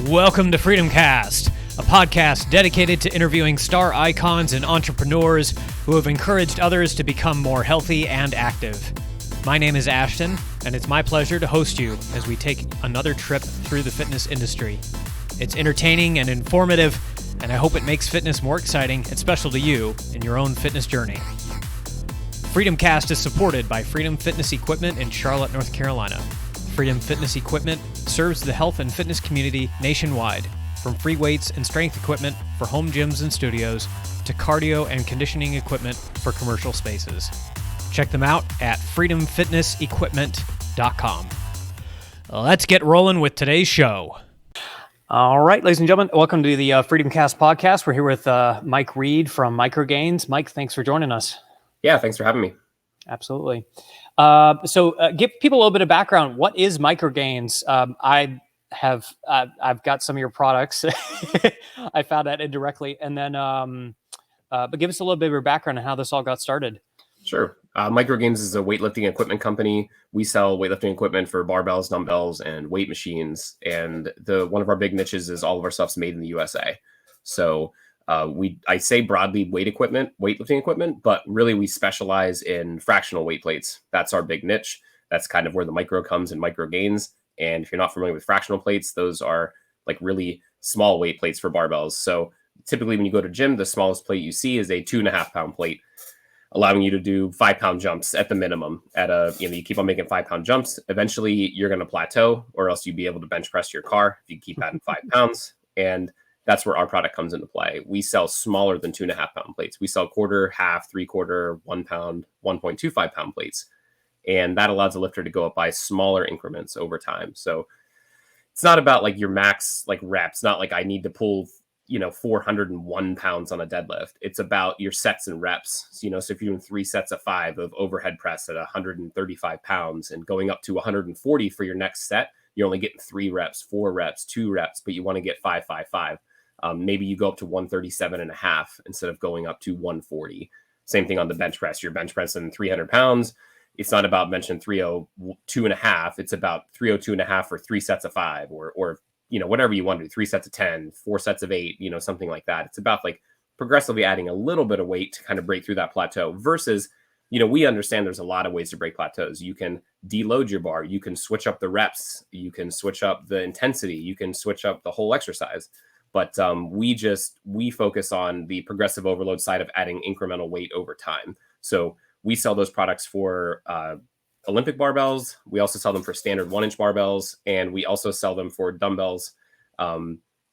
Welcome to Freedom Cast, a podcast dedicated to interviewing star icons and entrepreneurs who have encouraged others to become more healthy and active. My name is Ashton, and it's my pleasure to host you as we take another trip through the fitness industry. It's entertaining and informative, and I hope it makes fitness more exciting and special to you in your own fitness journey. Freedom Cast is supported by Freedom Fitness Equipment in Charlotte, North Carolina. Freedom Fitness Equipment serves the health and fitness community nationwide, from free weights and strength equipment for home gyms and studios to cardio and conditioning equipment for commercial spaces. Check them out at freedomfitnessequipment.com. Let's get rolling with today's show. All right, ladies and gentlemen, welcome to the Freedom Cast podcast. We're here with Mike Reed from Micro Gainz. Mike, thanks for joining us. Yeah, thanks for having me. Absolutely. So give people a little bit of background. What is Micro Gainz? I've got some of your products. I found that indirectly. And then, but give us a little bit of your background on how this all got started. Sure. Micro Gainz is a weightlifting equipment company. We sell weightlifting equipment for barbells, dumbbells, and weight machines. And one of our big niches is all of our stuff's made in the USA. So I say broadly weightlifting equipment, but really we specialize in fractional weight plates. That's our big niche. That's kind of where the micro comes in Micro Gainz. And if you're not familiar with fractional plates, those are like really small weight plates for barbells. So typically when you go to gym, the smallest plate you see is a 2.5 pound plate, allowing you to do 5 pound jumps at the minimum. You keep on making 5 pound jumps. Eventually you're going to plateau, or else you'd be able to bench press your car if you keep adding 5 pounds. And that's where our product comes into play. We sell smaller than 2.5 pound plates. We sell quarter, half, 3/4, 1 pound, 1.25 pound plates. And that allows the lifter to go up by smaller increments over time. So it's not about like your max like reps, not like I need to pull, 401 pounds on a deadlift. It's about your sets and reps. So if you're doing 3 sets of 5 of overhead press at 135 pounds and going up to 140 for your next set, you're only getting 3 reps, 4 reps, 2 reps, but you want to get 5, 5, 5. Maybe you go up to 137.5 instead of going up to 140. Same thing on the bench press. You're bench pressing 300 pounds. It's not about benching 302.5. It's about 302.5 for 3 sets of 5 or whatever you want to do, 3 sets of 10, 4 sets of 8, something like that. It's about like progressively adding a little bit of weight to kind of break through that plateau versus, we understand there's a lot of ways to break plateaus. You can deload your bar. You can switch up the reps. You can switch up the intensity. You can switch up the whole exercise. But we focus on the progressive overload side of adding incremental weight over time. So we sell those products for Olympic barbells. We also sell them for standard 1-inch barbells, and we also sell them for dumbbells.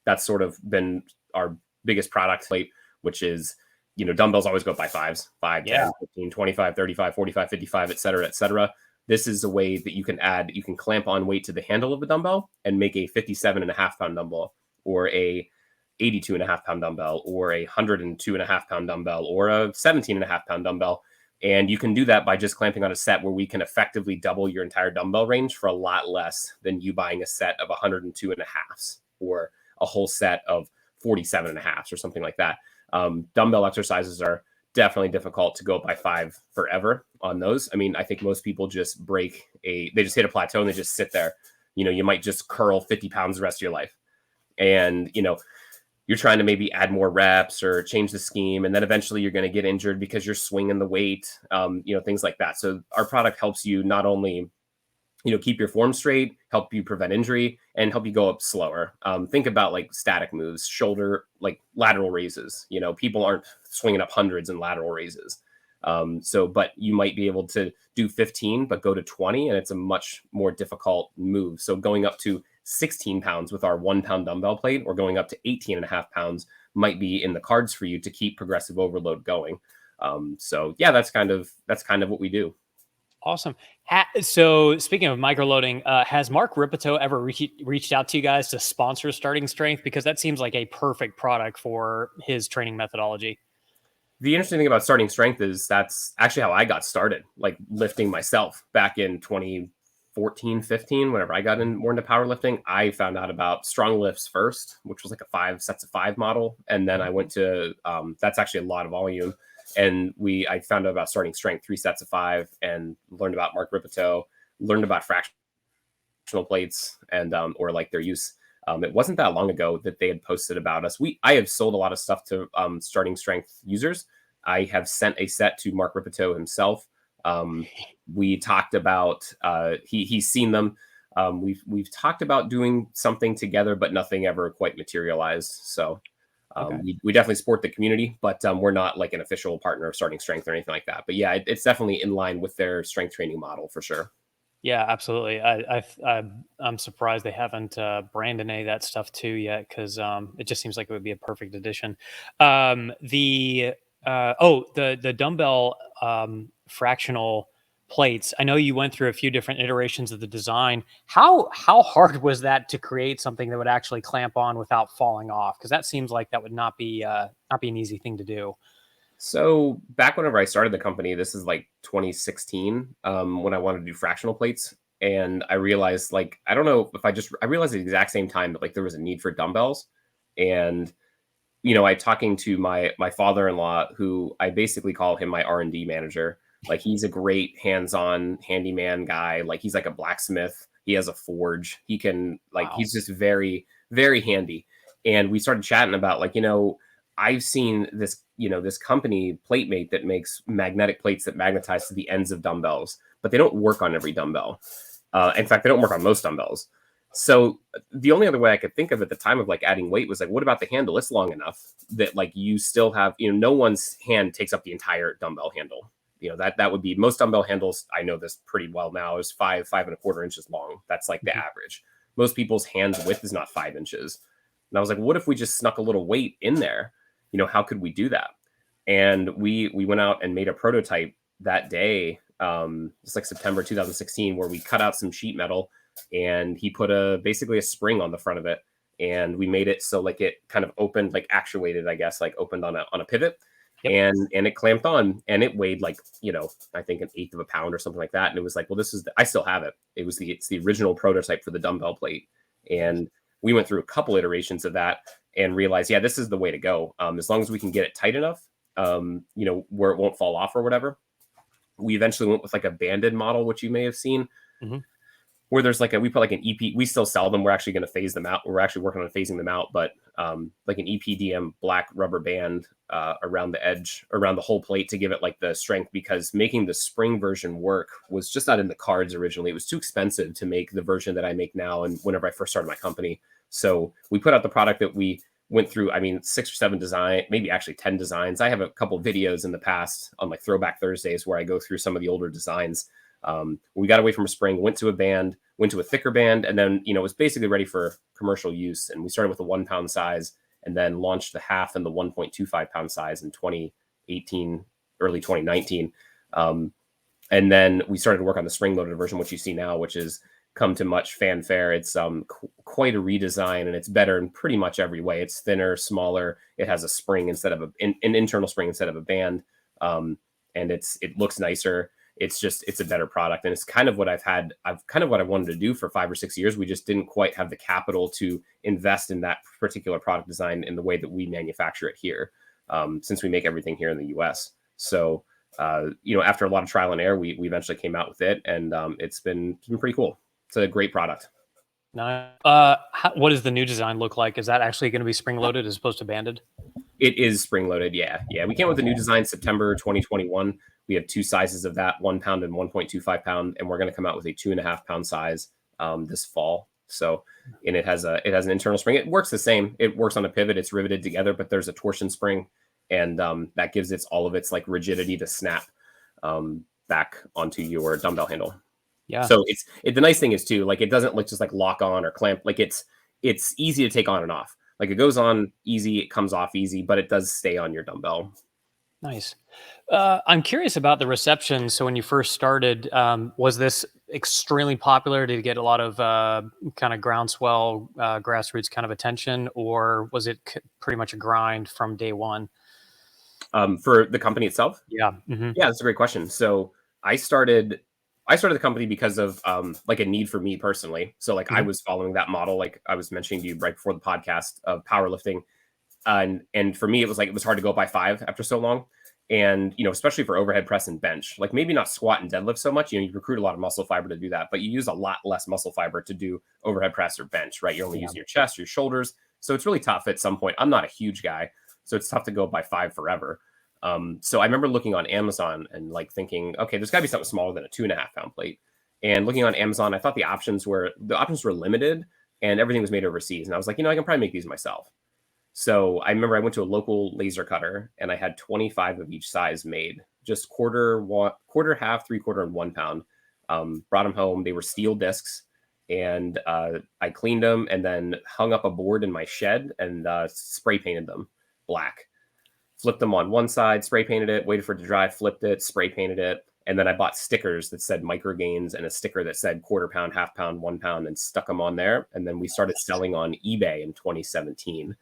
That's sort of been our biggest product plate, which is, dumbbells always go up by 5s, 5, 10, 15, 25, 35, 45, 55, et cetera, et cetera. This is a way that you can clamp on weight to the handle of the dumbbell and make a 57.5 pound dumbbell, or a 82.5 pound dumbbell, or a 102.5 pound dumbbell, or a 17.5 pound dumbbell. And you can do that by just clamping on a set where we can effectively double your entire dumbbell range for a lot less than you buying a set of 102.5s or a whole set of 47.5s or something like that. Dumbbell exercises are definitely difficult to go up by 5 forever on those. I mean, I think most people just they just hit a plateau and they just sit there. You might just curl 50 pounds the rest of your life. And, you're trying to maybe add more reps or change the scheme. And then eventually you're going to get injured because you're swinging the weight, things like that. So our product helps you not only, keep your form straight, help you prevent injury, and help you go up slower. Think about like static moves, shoulder, like lateral raises. People aren't swinging up hundreds in lateral raises. But you might be able to do 15, but go to 20, and it's a much more difficult move. So going up to 16 pounds with our 1 pound dumbbell plate, or going up to 18.5 pounds might be in the cards for you to keep progressive overload going. That's kind of what we do. Awesome. So speaking of microloading, has Mark Ripito ever reached out to you guys to sponsor Starting Strength? Because that seems like a perfect product for his training methodology. The interesting thing about Starting Strength is that's actually how I got started, like lifting myself back in 2014, 15, whenever I got more into powerlifting. I found out about strong lifts first, which was like a 5 sets of 5 model. And then I went to, that's actually a lot of volume. And I found out about Starting Strength, 3 sets of 5, and learned about Mark Ripito, learned about fractional plates and, or like their use. It wasn't that long ago that they had posted about us. I have sold a lot of stuff to starting strength users. I have sent a set to Mark Ripito himself. We talked about he's seen them. We've talked about doing something together, but nothing ever quite materialized. So we definitely support the community, but we're not like an official partner of Starting Strength or anything like that. But yeah, it's definitely in line with their strength training model for sure. Yeah, absolutely. I'm surprised they haven't branded any of that stuff too yet, because it just seems like it would be a perfect addition. The dumbbell fractional plates. I know you went through a few different iterations of the design. How hard was that to create something that would actually clamp on without falling off? Because that seems like that would not be an easy thing to do. So back whenever I started the company, this is like 2016, when I wanted to do fractional plates. And I realized, like, I don't know if I realized at the exact same time that like there was a need for dumbbells. And, I talking to my father-in-law, who I basically call him my R&D manager. Like, he's a great hands-on handyman guy. Like, he's like a blacksmith. He has a forge. He can like, Wow. he's just very, very handy. And we started chatting about like, I've seen this company, PlateMate, that makes magnetic plates that magnetize to the ends of dumbbells, but they don't work on every dumbbell. In fact, they don't work on most dumbbells. So the only other way I could think of at the time of like adding weight was like, what about the handle? It's long enough that like you still have, no one's hand takes up the entire dumbbell handle. That would be most dumbbell handles. I know this pretty well now, is 5.25 inches long. That's like the average. Most people's hands width is not 5 inches. And I was like, what if we just snuck a little weight in there? How could we do that? And we went out and made a prototype that day. It's like September 2016, where we cut out some sheet metal and he put basically a spring on the front of it. And we made it so like it kind of opened, like actuated, I guess, like opened on a pivot. Yep. And it clamped on, and it weighed like, I think 1/8 of a pound or something like that. And it was like, well, I still have it. It's the original prototype for the dumbbell plate. And we went through a couple iterations of that and realized, yeah, this is the way to go. As long as we can get it tight enough, where it won't fall off or whatever. We eventually went with like a banded model, which you may have seen, where there's like we put like an EP. We still sell them. We're actually going to phase them out. We're actually working on phasing them out, but like an EPDM black rubber band around the edge, around the whole plate, to give it like the strength, because making the spring version work was just not in the cards originally. It was too expensive to make the version that I make now, and whenever I first started my company. So we put out the product that we went through, 6 or 7 design, maybe actually 10 designs. I have a couple of videos in the past on like Throwback Thursdays where I go through some of the older designs. We got away from a spring, went to a band, went to a thicker band, and then, it was basically ready for commercial use. And we started with a 1 pound size and then launched the half and the 1.25 pound size in 2018, early 2019. And then we started to work on the spring loaded version, which you see now, which is come to much fanfare. It's quite a redesign, and it's better in pretty much every way. It's thinner, smaller. It has a spring instead of an internal spring instead of a band, and it looks nicer. It's a better product, and it's kind of what I wanted to do for 5 or 6 years. We just didn't quite have the capital to invest in that particular product design in the way that we manufacture it here, since we make everything here in the U.S. So after a lot of trial and error, we eventually came out with it, and it's been pretty cool. It's a great product. Now, what does the new design look like? Is that actually going to be spring loaded as opposed to banded? It is spring loaded. Yeah. We came with the new design September 2021. We have 2 sizes of that, 1 pound and 1.25 pound, and we're going to come out with a 2.5 pound size this fall. So, and it has an internal spring. It works the same. It works on a pivot. It's riveted together, but there's a torsion spring, and that gives all of its like rigidity to snap back onto your dumbbell handle. Yeah. So the nice thing is too, like, it doesn't just like lock on or clamp. Like it's easy to take on and off. Like, it goes on easy, it comes off easy, but it does stay on your dumbbell. Nice. I'm curious about the reception. So when you first started, was this extremely popular? Did it get a lot of kind of groundswell, grassroots kind of attention, or was it pretty much a grind from day one? For the company itself? Yeah. Yeah, that's a great question. So I started the company because of like a need for me personally. So like I was following that model, like I was mentioning to you right before the podcast, of powerlifting. And for me, it was hard to go by 5 after so long. And, especially for overhead press and bench, like maybe not squat and deadlift so much, you recruit a lot of muscle fiber to do that, but you use a lot less muscle fiber to do overhead press or bench, right? You're only using your chest, your shoulders. So it's really tough at some point. I'm not a huge guy, so it's tough to go by 5 forever. So I remember looking on Amazon and like thinking, okay, there's gotta be something smaller than a 2.5 pound plate. And looking on Amazon, I thought the options were limited and everything was made overseas. And I was like, I can probably make these myself. So I remember I went to a local laser cutter and I had 25 of each size made, just quarter, half, 3/4, and 1 pound. Brought them home. They were steel discs, and I cleaned them and then hung up a board in my shed and spray painted them black. Flipped them on one side, spray painted it, waited for it to dry, flipped it, spray painted it. And then I bought stickers that said Micro Gainz and a sticker that said 1/4 pound, half pound, 1 pound, and stuck them on there. And then we started selling on eBay in 2017.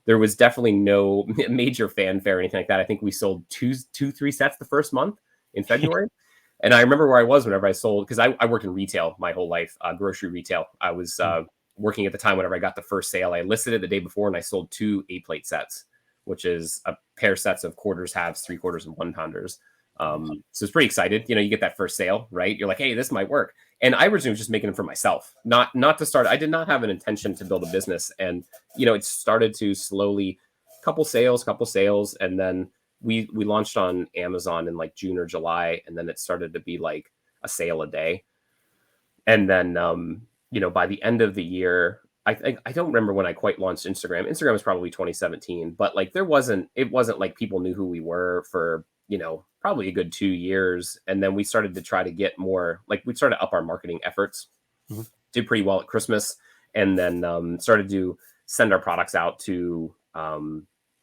There was definitely no major fanfare or anything like that. I think we sold 3 sets the first month in February. And I remember where I was whenever I sold, because I worked in retail my whole life, grocery retail. I was working at the time whenever I got the first sale. I listed it the day before and I sold 2 8-plate sets, which is a pair sets of quarters, halves, 3/4, and 1 pounders. So it's pretty excited. You get that first sale, right? You're like, hey, this might work. And I originally was just making them for myself, not to start. I did not have an intention to build a business. And, it started to slowly couple sales. And then we launched on Amazon in like June or July. And then it started to be like a sale a day. And then, by the end of the year, I don't remember when I quite launched Instagram. Instagram was probably 2017, but like it wasn't like people knew who we were for, probably a good 2 years. And then we started to try to get more, like we started to up our marketing efforts, did pretty well at Christmas. And then started to send our products out to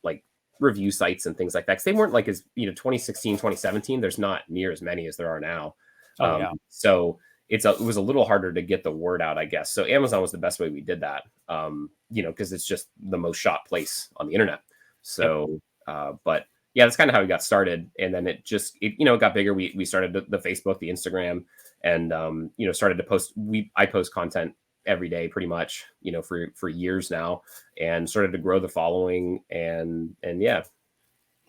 like review sites and things like that. Cause they weren't like as, 2016, 2017, there's not near as many as there are now. So it was a little harder to get the word out, I guess. So Amazon was the best way we did that, because it's just the most shot place on the internet. So, but yeah, that's kind of how we got started. And then it got bigger. We started the Facebook, the Instagram, and, started to post. I post content every day pretty much, for years now, and started to grow the following. And yeah.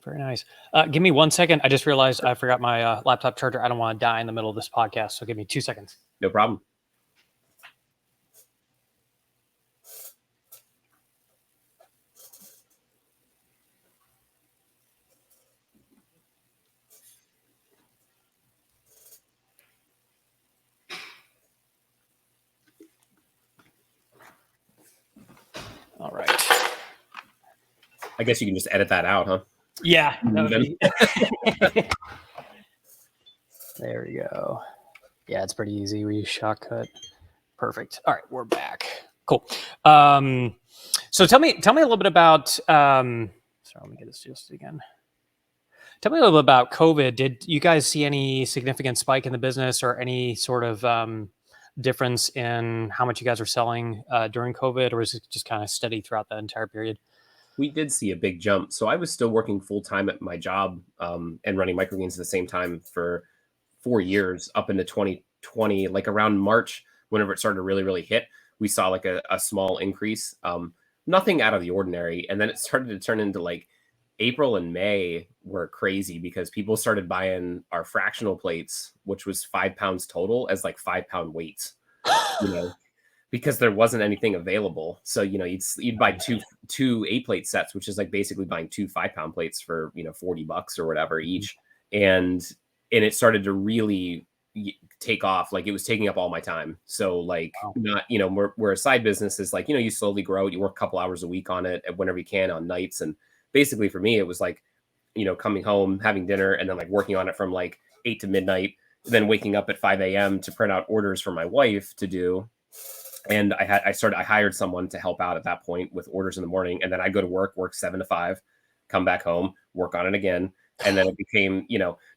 Very nice. Give me 1 second. I just realized I forgot my laptop charger. I don't want to die in the middle of this podcast. So give me 2 seconds. No problem. All right. I guess you can just edit that out, huh? Yeah. There we go. Yeah, it's pretty easy. We use shortcut. Perfect. All right, we're back. Cool. So tell me a little bit about. Sorry, let me get this just again. Tell me a little bit about COVID. Did you guys see any significant spike in the business or any sort of difference in how much you guys are selling during COVID, or is it just kind of steady throughout the entire period? We did see a big jump. So I was still working full time at my job and running Micro Gainz at the same time for 4 years up into 2020. Like around March, whenever it started to really, really hit, we saw like a small increase. Nothing out of the ordinary. And then it started to turn into like April and May were crazy because people started buying our fractional plates, which was 5 pounds total, as like 5 pound weights, because there wasn't anything available. So, you'd buy two 8-plate sets, which is like basically buying 2 5 pound plates for, $40 or whatever each. And it started to really take off. Like it was taking up all my time. So like, not, where a side business is like, you slowly grow it. You work a couple hours a week on it whenever you can on nights. And basically for me, it was like, coming home, having dinner, and then like working on it from like 8 to midnight, then waking up at 5 a.m. to print out orders for my wife to do. And I hired someone to help out at that point with orders in the morning. And then I go to work 7 to 5, come back home, work on it again. And then it became,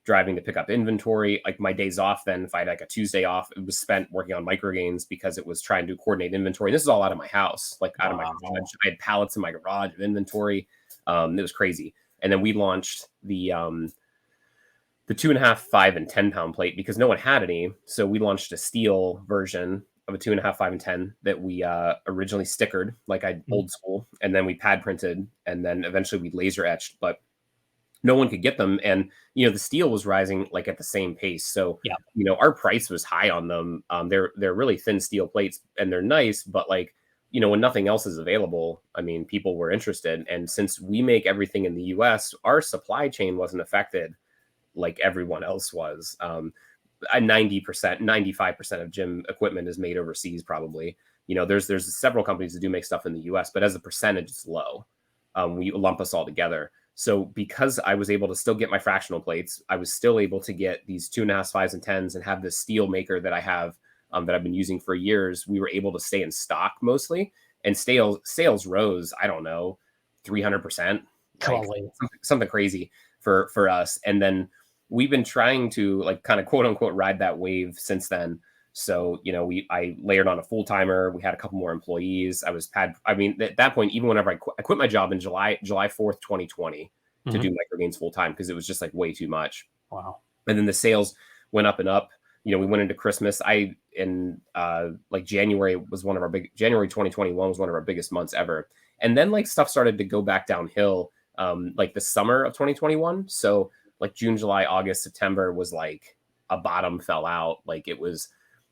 driving to pick up inventory. Like my days off, then if I had like a Tuesday off, it was spent working on Micro Gainz because it was trying to coordinate inventory. This is all out of my house, like out of my garage. I had pallets in my garage of inventory. It was crazy. And then we launched the 2.5, 5, and 10 pound plate because no one had any. So we launched a steel version of a 2.5, 5, and 10 that we originally stickered, like old school, and then we pad printed, and then eventually we laser etched. But no one could get them. And, the steel was rising like at the same pace. So, Yeah. Our price was high on them. They're really thin steel plates and they're nice, but like, when nothing else is available, I mean, people were interested. And since we make everything in the US, our supply chain wasn't affected like everyone else was. 90%, 95% of gym equipment is made overseas, probably. There's several companies that do make stuff in the US, but as a percentage, it's low. We lump us all together. So because I was able to still get my fractional plates, I was still able to get these 2.5s, 5s, and 10s and have this steel maker that I have that I've been using for years. We were able to stay in stock mostly, and sales rose, I don't know, 300%, like something crazy for us. And then we've been trying to like kind of quote unquote ride that wave since then. So, I layered on a full timer. We had a couple more employees. At that point, even whenever I quit my job in July 4th, 2020 to do Micro Gainz full time, because it was just like way too much. Wow. And then the sales went up and up. We went into Christmas. January was January 2021 was one of our biggest months ever. And then like stuff started to go back downhill like the summer of 2021. So like June, July, August, September was like a bottom fell out. Like it was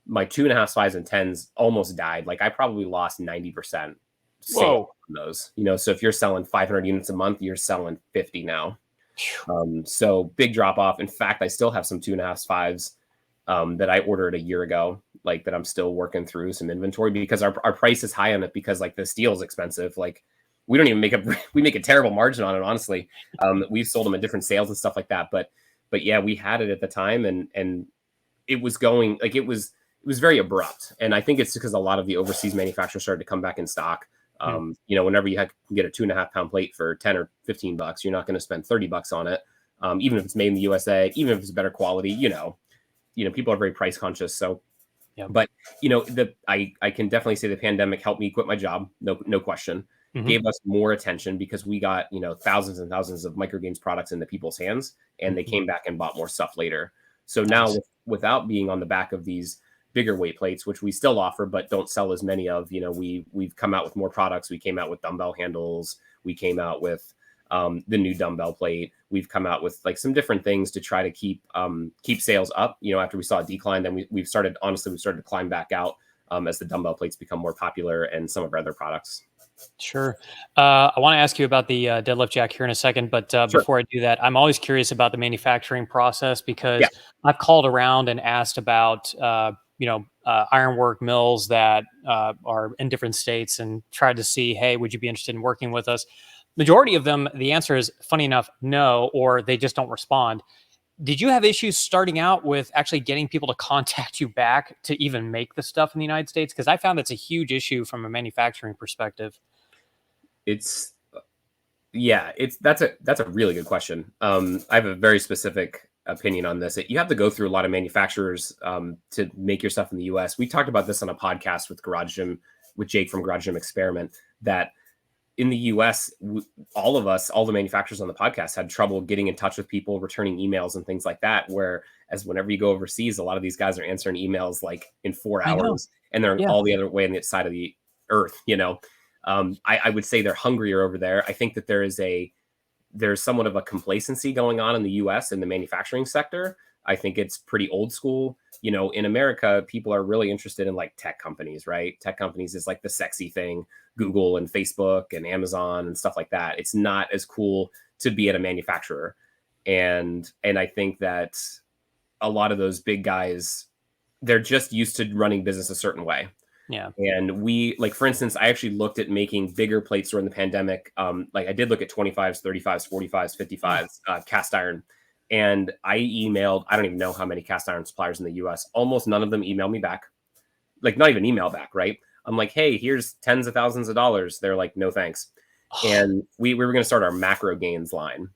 my 2.5s, 5s, and 10s almost died. Like I probably lost 90% sales on those, so if you're selling 500 units a month, you're selling 50 now. So big drop off. In fact, I still have some 2.5s, 5s that I ordered a year ago, like that I'm still working through some inventory because our price is high on it because like the steel is expensive. Like we don't even we make a terrible margin on it, honestly. We've sold them at different sales and stuff like that. But yeah, we had it at the time and it was going like it was very abrupt. And I think it's because a lot of the overseas manufacturers started to come back in stock. Whenever you can get a 2.5 pound plate for 10 or $15, you're not going to spend $30 on it. Even if it's made in the USA, even if it's better quality, people are very price conscious. So, but I can definitely say the pandemic helped me quit my job. No question. Gave us more attention because we got, thousands and thousands of Micro Gainz products into people's hands, and they came back and bought more stuff later. So now without being on the back of these bigger weight plates, which we still offer, but don't sell as many of, we've come out with more products. We came out with dumbbell handles. We came out with the new dumbbell plate. We've come out with like some different things to try to keep sales up. After we saw a decline, then we've started to climb back out as the dumbbell plates become more popular and some of our other products. Sure. I want to ask you about the deadlift jack here in a second, but before I do that, I'm always curious about the manufacturing process because I've called around and asked about, ironwork mills that are in different states and tried to see, hey, would you be interested in working with us? Majority of them, the answer is, funny enough, no, or they just don't respond. Did you have issues starting out with actually getting people to contact you back to even make the stuff in the United States? Because I found it's a huge issue from a manufacturing perspective. That's a really good question. I have a very specific opinion on this. You have to go through a lot of manufacturers to make your stuff in the US. We talked about this on a podcast with Jake from Garage Gym Experiment, that in the US, all the manufacturers on the podcast had trouble getting in touch with people, returning emails and things like that. Whereas whenever you go overseas, a lot of these guys are answering emails like in 4 hours and they're all the other way on the side of the earth, I would say they're hungrier over there. I think that there's somewhat of a complacency going on in the US in the manufacturing sector. I think it's pretty old school. In America, people are really interested in like tech companies, right? Tech companies is like the sexy thing, Google and Facebook and Amazon and stuff like that. It's not as cool to be at a manufacturer. And I think that a lot of those big guys, they're just used to running business a certain way. Yeah. And for instance, I actually looked at making bigger plates during the pandemic. I did look at 25s, 35s, 45s, 55s, cast iron. And I emailed, I don't even know how many cast iron suppliers in the US. Almost none of them emailed me back. Like not even email back, right? I'm like, hey, here's tens of thousands of dollars. They're like, no, thanks. And we were going to start our Micro Gainz line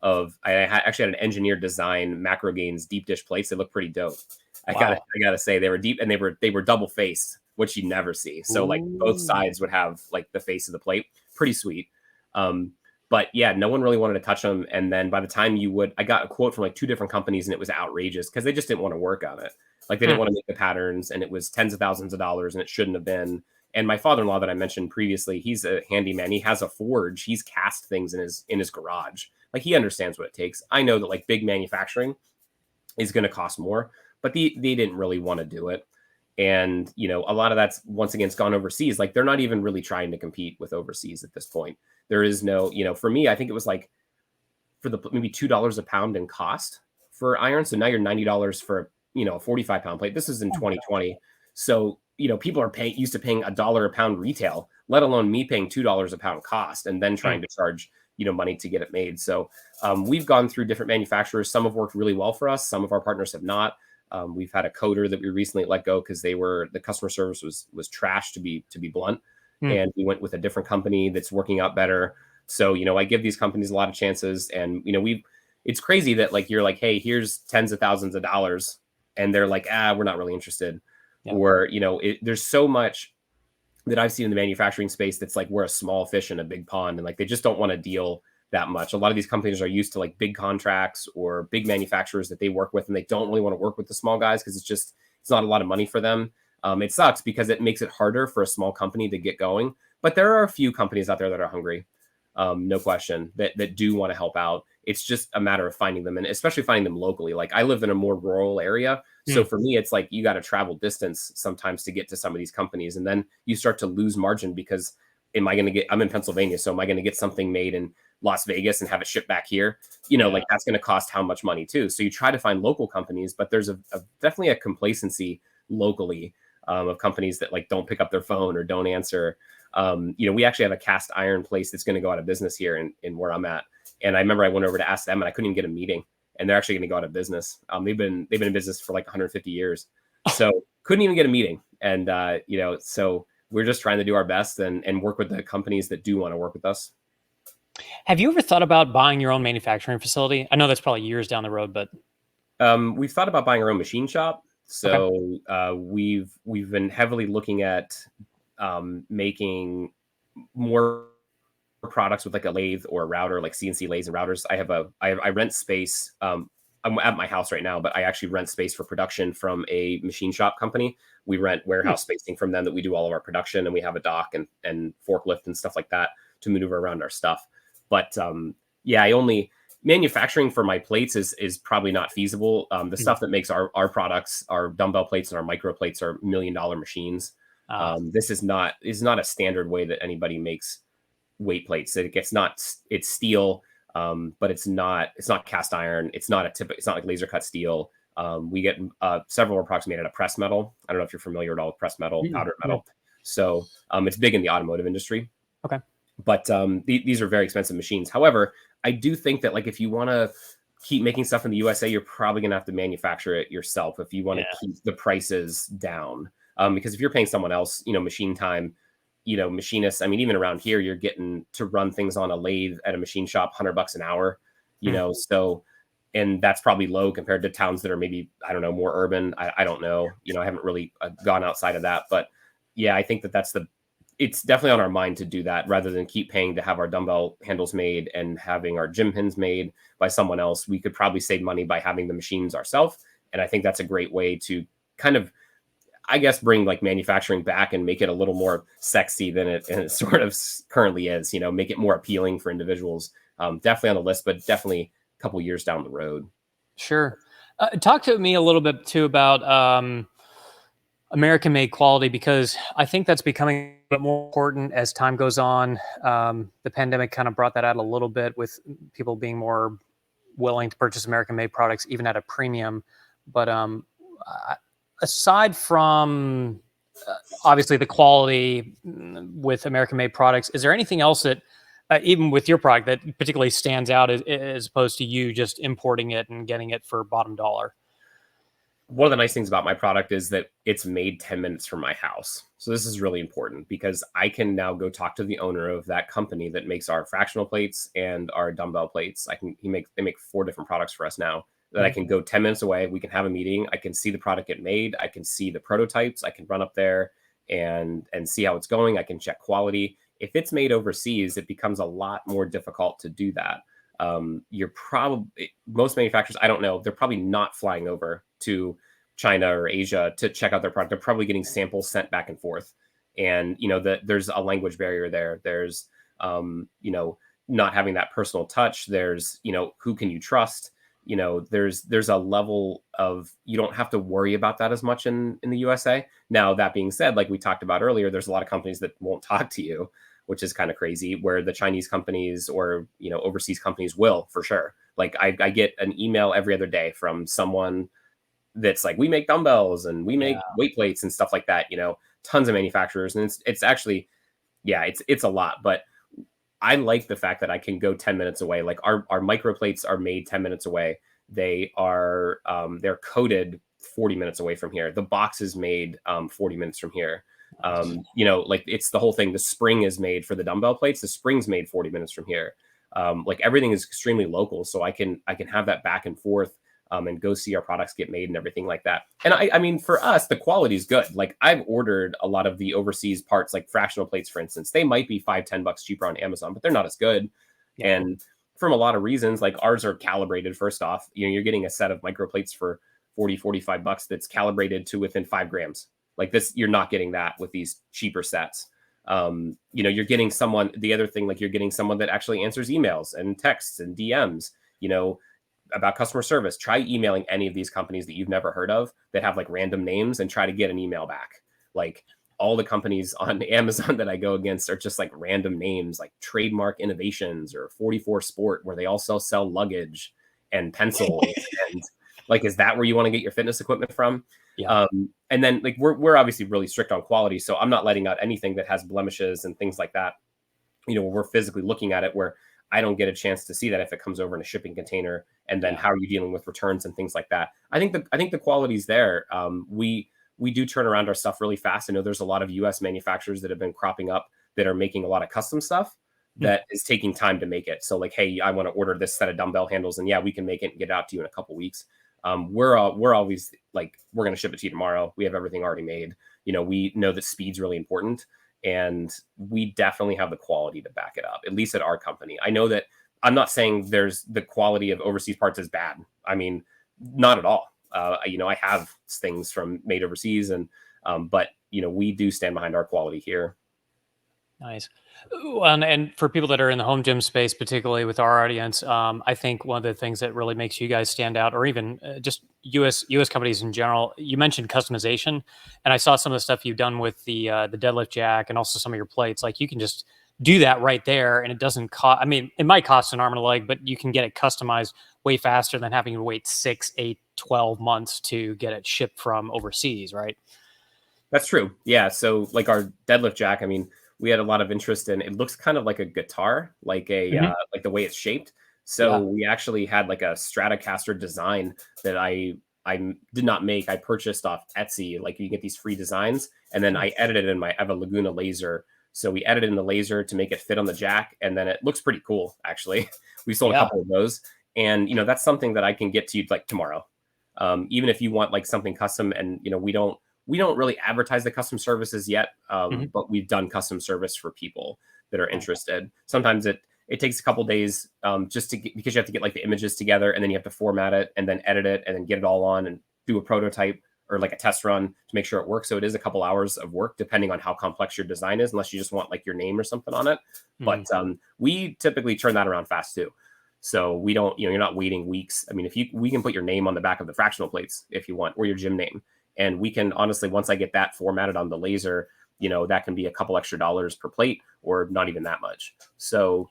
I actually had an engineer design Micro Gainz deep dish plates. They look pretty dope. I gotta say they were deep and they were double faced, which you never see. So like both sides would have like the face of the plate. Pretty sweet. But yeah, no one really wanted to touch them. And then by the time I got a quote from like 2 different companies and it was outrageous because they just didn't want to work on it. Like they didn't want to make the patterns and it was tens of thousands of dollars and it shouldn't have been. And my father-in-law that I mentioned previously, he's a handyman. He has a forge. He's cast things in his garage. Like, he understands what it takes. I know that like big manufacturing is going to cost more, but they didn't really want to do it. And, you know, a lot of that's once again, it's gone overseas. Like, they're not even really trying to compete with overseas at this point. There is no, you know, for me, I think it was like for the maybe $2 a pound in cost for iron. So now you're $90 for, you know, a 45-pound plate. This is in 2020. So, you know, people are used to paying $1 a pound retail, let alone me paying $2 a pound cost and then trying to charge, you know, money to get it made. So we've gone through different manufacturers. Some have worked really well for us. Some of our partners have not. We've had a coder that we recently let go because the customer service was trash, to be blunt. And we went with a different company that's working out better. So, you know, I give these companies a lot of chances, and, you know, it's crazy that like, you're like, hey, here's tens of thousands of dollars. And they're like, we're not really interested. Yep. Or, you know, there's so much that I've seen in the manufacturing space that's like, we're a small fish in a big pond, and like, they just don't want to deal that much. A lot of these companies are used to like big contracts or big manufacturers that they work with, and they don't really want to work with the small guys because it's not a lot of money for them. It sucks because it makes it harder for a small company to get going. But there are a few companies out there that are hungry, no question, that do want to help out. It's just a matter of finding them, and especially finding them locally. Like, I live in a more rural area. So for me, it's like you got to travel distance sometimes to get to some of these companies. And then you start to lose margin because I'm in Pennsylvania. So am I going to get something made in Las Vegas and have it shipped back here? You know, like, that's going to cost how much money too. So you try to find local companies, but there's definitely a complacency locally of companies that like don't pick up their phone or don't answer. You know, we actually have a cast iron place that's going to go out of business here in where I'm at. And I remember I went over to ask them, and I couldn't even get a meeting, and they're actually going to go out of business. They've been in business for like 150 years. So couldn't even get a meeting. And, you know, so we're just trying to do our best and work with the companies that do want to work with us. Have you ever thought about buying your own manufacturing facility? I know that's probably years down the road, but we've thought about buying our own machine shop. So we've been heavily looking at making more products with like a lathe or a router, like CNC lathes and routers. I rent space. I'm at my house right now, but I actually rent space for production from a machine shop company. We rent warehouse spacing from them that we do all of our production, and we have a dock and forklift and stuff like that to maneuver around our stuff. But manufacturing for my plates is probably not feasible. The stuff that makes our products, our dumbbell plates and our micro plates, are $1 million machines. This is not a standard way that anybody makes weight plates. It's steel, but it's not cast iron. It's not like laser cut steel. We get several of our products made out of pressed metal. I don't know if you're familiar at all with pressed metal, powdered metal. So it's big in the automotive industry. Okay. But these are very expensive machines. However, I do think that like if you want to keep making stuff in the USA, you're probably going to have to manufacture it yourself if you want to keep the prices down. Because if you're paying someone else, you know, machine time, you know, machinists, I mean, even around here, you're getting to run things on a lathe at a machine shop, $100 an hour, you know, so, and that's probably low compared to towns that are maybe, I don't know, more urban. I don't know, you know, I haven't really gone outside of that, but yeah, I think it's definitely on our mind to do that rather than keep paying to have our dumbbell handles made and having our gym pins made by someone else. We could probably save money by having the machines ourselves. And I think that's a great way to kind of, I guess, bring like manufacturing back and make it a little more sexy than it sort of currently is, you know, make it more appealing for individuals. Definitely on the list, but definitely a couple years down the road. Sure. Talk to me a little bit too about American made quality, because I think that's becoming a bit more important as time goes on. The pandemic kind of brought that out a little bit with people being more willing to purchase American made products, even at a premium. But aside from obviously the quality with American made products, is there anything else that even with your product that particularly stands out as opposed to you just importing it and getting it for bottom dollar? One of the nice things about my product is that it's made 10 minutes from my house. So this is really important because I can now go talk to the owner of that company that makes our fractional plates and our dumbbell plates. They make 4 different products for us now that I can go 10 minutes away. We can have a meeting. I can see the product get made. I can see the prototypes. I can run up there and see how it's going. I can check quality. If it's made overseas, it becomes a lot more difficult to do that. Most manufacturers, I don't know, they're probably not flying over to China or Asia to check out their product. They're probably getting samples sent back and forth. And, there's a language barrier there. There's, not having that personal touch. There's, who can you trust? There's a level of, you don't have to worry about that as much in the USA. Now, that being said, like we talked about earlier, there's a lot of companies that won't talk to you, which is kind of crazy, where the Chinese companies or, overseas companies will, for sure. Like I get an email every other day from someone that's like, we make dumbbells and we make weight plates and stuff like that, tons of manufacturers. And it's actually, it's a lot, but I like the fact that I can go 10 minutes away. Like our micro plates are made 10 minutes away. They are, they're coated 40 minutes away from here. The box is made 40 minutes from here. Like it's the whole thing. The spring is made for the dumbbell plates. The spring's made 40 minutes from here. Like everything is extremely local. So I can have that back and forth and go see our products get made and everything like that. And I mean, for us, the quality is good. Like I've ordered a lot of the overseas parts, like fractional plates, for instance. They might be $5-10 cheaper on Amazon, but they're not as good. Yeah. And from a lot of reasons, like ours are calibrated. First off, you're getting a set of micro plates for $40-45 that's calibrated to within 5 grams. Like this, you're not getting that with these cheaper sets. You're getting the other thing, like you're getting someone that actually answers emails and texts and DMs, about customer service. Try emailing any of these companies that you've never heard of that have like random names and try to get an email back. Like all the companies on Amazon that I go against are just like random names, like Trademark Innovations or 44 Sport, where they also sell luggage and pencils. And like, is that where you want to get your fitness equipment from? Yeah. And then like, we're obviously really strict on quality. So I'm not letting out anything that has blemishes and things like that. We're physically looking at it, where I don't get a chance to see that if it comes over in a shipping container. And then how are you dealing with returns and things like that? I think the quality's there. We do turn around our stuff really fast. I know there's a lot of US manufacturers that have been cropping up that are making a lot of custom stuff that is taking time to make it. So like, hey, I want to order this set of dumbbell handles, and we can make it and get it out to you in a couple weeks. We're always like, we're going to ship it to you tomorrow. We have everything already made. We know that speed's really important, and we definitely have the quality to back it up, at least at our company. I know that I'm not saying there's the quality of overseas parts is bad. I mean, not at all. I have things made overseas, but we do stand behind our quality here. Nice. And for people that are in the home gym space, particularly with our audience, I think one of the things that really makes you guys stand out, or even just US companies in general, you mentioned customization, and I saw some of the stuff you've done with the deadlift jack and also some of your plates. Like you can just do that right there, and it doesn't cost. I mean, it might cost an arm and a leg, but you can get it customized way faster than having to wait 6, 8, 12 months to get it shipped from overseas, right? That's true. Yeah. So like our deadlift jack, I mean, we had a lot of interest in. It looks kind of like a guitar, like like the way it's shaped. So we actually had like a Stratocaster design that I did not make. I purchased off Etsy. Like you get these free designs, and then I edited I have a Laguna laser. So we edited in the laser to make it fit on the jack, and then it looks pretty cool. Actually, we sold a couple of those, and that's something that I can get to you like tomorrow. Even if you want like something custom, and we don't really advertise the custom services yet, but we've done custom service for people that are interested. Sometimes it takes a couple days because you have to get like the images together, and then you have to format it and then edit it and then get it all on and do a prototype or like a test run to make sure it works. So it is a couple hours of work depending on how complex your design is, unless you just want like your name or something on it. But we typically turn that around fast too. So we don't, you're not waiting weeks. I mean, we can put your name on the back of the fractional plates if you want, or your gym name. And we can honestly, once I get that formatted on the laser, that can be a couple extra dollars per plate or not even that much. So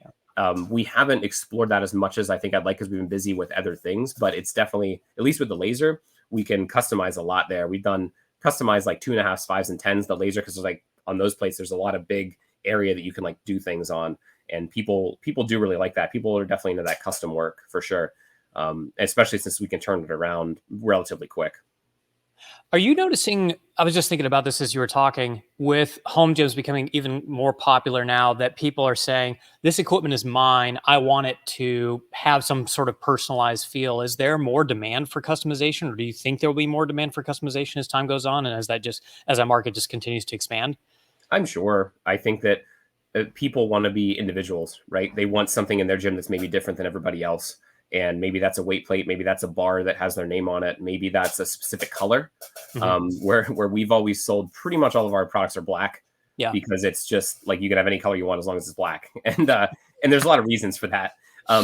we haven't explored that as much as I think I'd like, because we've been busy with other things, but it's definitely, at least with the laser, we can customize a lot there. We've done customized like 2.5s, 5s, and 10s, the laser, because like on those plates, there's a lot of big area that you can like do things on. And people do really like that. People are definitely into that custom work for sure. Especially since we can turn it around relatively quick. Are you noticing, I was just thinking about this as you were talking, with home gyms becoming even more popular now, that people are saying, this equipment is mine, I want it to have some sort of personalized feel. Is there more demand for customization, or do you think there will be more demand for customization as time goes on and as that market just continues to expand? I'm sure. I think that people want to be individuals, right? They want something in their gym that's maybe different than everybody else. And maybe that's a weight plate. Maybe that's a bar that has their name on it. Maybe that's a specific color. Where we've always sold, pretty much all of our products are black. Yeah. because it's just like you can have any color you want as long as it's black. And there's a lot of reasons for that,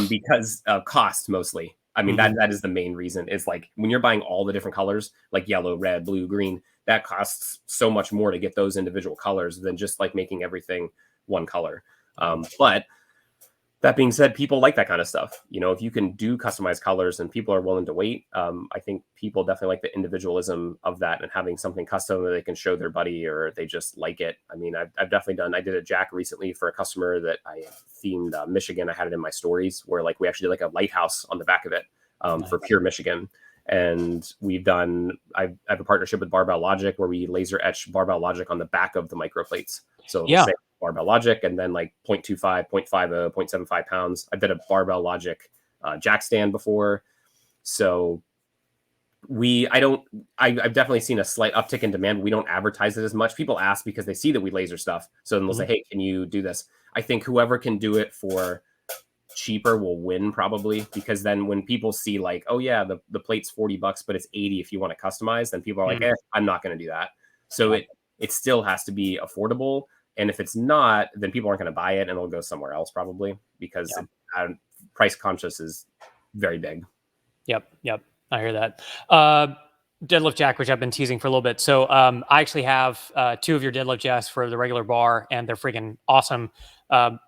because of cost mostly. I mean, that is the main reason. It's like when you're buying all the different colors, like yellow, red, blue, green, that costs so much more to get those individual colors than just like making everything one color. But that being said, people like that kind of stuff. If you can do customized colors and people are willing to wait, I think people definitely like the individualism of that and having something custom that they can show their buddy or they just like it. I mean, I've definitely I did a jack recently for a customer that I themed Michigan. I had it in my stories where like we actually did like a lighthouse on the back of it for pure Michigan. And I have a partnership with Barbell Logic where we laser etch Barbell Logic on the back of the micro plates. So it'll say Barbell Logic and then like 0.25, 0.50, 0.75 pounds. I did a Barbell Logic jack stand before. So I've definitely seen a slight uptick in demand. We don't advertise it as much. People ask because they see that we laser stuff. So then they'll say, hey, can you do this? I think whoever can do it for cheaper will win probably, because then when people see like, oh yeah, the plate's $40, but it's $80 if you want to customize, then people are like, I'm not going to do that. So it still has to be affordable. And if it's not, then people aren't going to buy it and they'll go somewhere else probably because price conscious is very big. Yep. I hear that. Deadlift jack, which I've been teasing for a little bit. So I actually have 2 of your deadlift jacks for the regular bar, and they're freaking awesome.